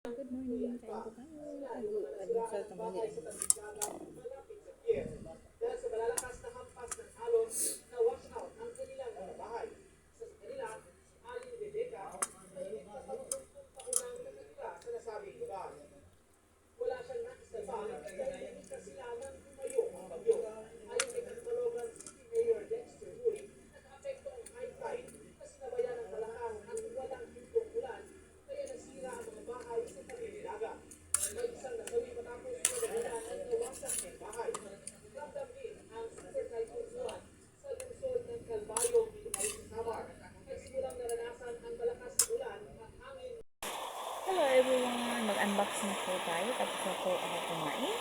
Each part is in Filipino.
Good morning, kain po tayo. Almusal tanghali. Dahil sa malalakas na hampas ng alon na wash out ang kanilang mga bahay. Sa kanila, Alin Rebecca ay nagpapalukuntong paunang nakatira sa nasabing lugar. Wala siyang naisalba dahil hindi ka sila nang tumayo ang bagyo. Ayon kay Catalogan City Mayor Dexter Huy, nakaapekto ang high tide na sinabayan ng malakang at walang hintong ulan kaya nasira ang mga bahay sa tabing dagat. May isang nasawi matapos madagulan at nawasak ng bahay. Ramdam din ang Super Typhoon Juan sa lungsod ng Calvayo, Bilbao, Samar. Nagsimulang naranasan ang malakas na ulan at hangin. Hello everyone! Mag-unboxing po tayo. Tapos na po ako kumain.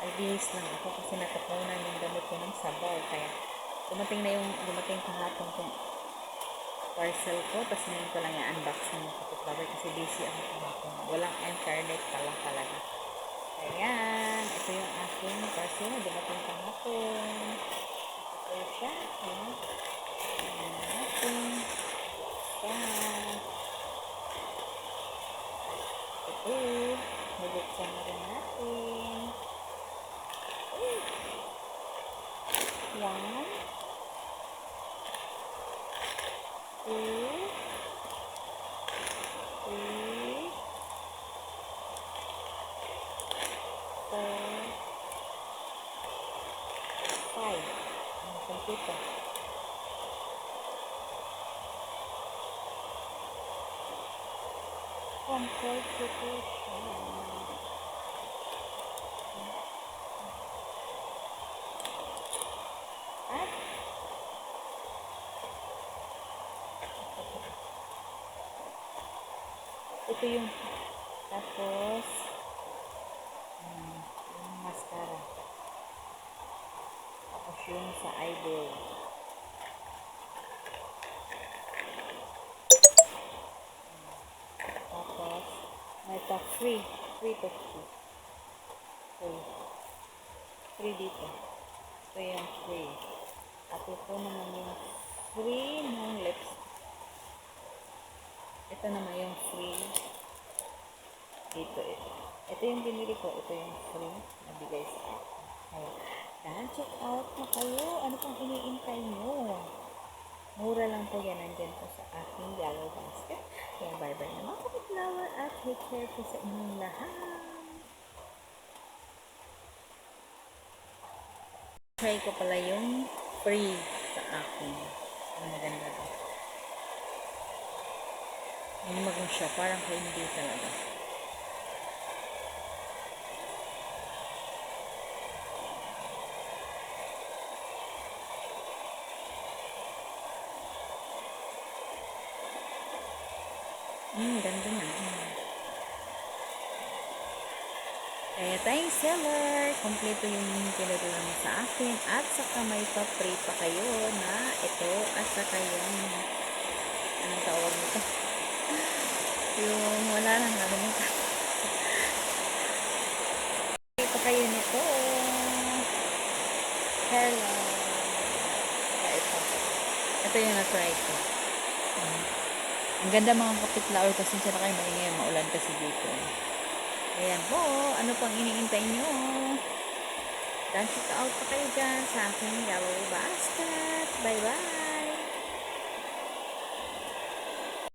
Albihis lang ako kasi natapunan yung damit ko ng sabaw. Kaya dumating kahapon kong parcel ko. Tapos ngayon ko lang i-unboxing yung kapitbahay kasi busy ako kahapon. Walang internet pala talaga. Ayan, ito yung aking parcel na dumating kahapon. Ito siya. Ayan. Ayan natin. Ayan. Ito. Nabuksan na rin natin. One. Two. Three. 4, 5. Ang computer. Control situation. At ito yung tapos yung mascara. Tapos yung sa eyebrow. Tapos may pa free to free. Free dito. Ito yung free. At ito naman yung free ng lips. Ito naman yung free dito. Ito yung binili ko. Ito yung free nabigay sa akin. Ayan, check out na kayo. Ano pang iniintay nyo? Mura lang po yan. Nandyan po sa aking yellow basket. Kaya bye-bye na mga kapitlawan at take care po sa inyong lahat. Try ko pala yung free sa akin. Ang maganda daw. Lumag mo siya. Parang hindi talaga. Ganda na. Kaya tayong seller, kompleto yung pinadala mo sa akin at saka may pa-free pa kayo na ito at saka yung anong tawag nito? Yung wala lang nakalimutan. Free pa kayo nito. Hello. Kaya ito yung na-try ko. Ang ganda mga kapitlaor kasi siya na kayo maingay. Maulan kasi dito. Ayan po. Ano pang iniintay nyo? Dance it out pa kayo dyan sa aking yellow basket. Bye-bye.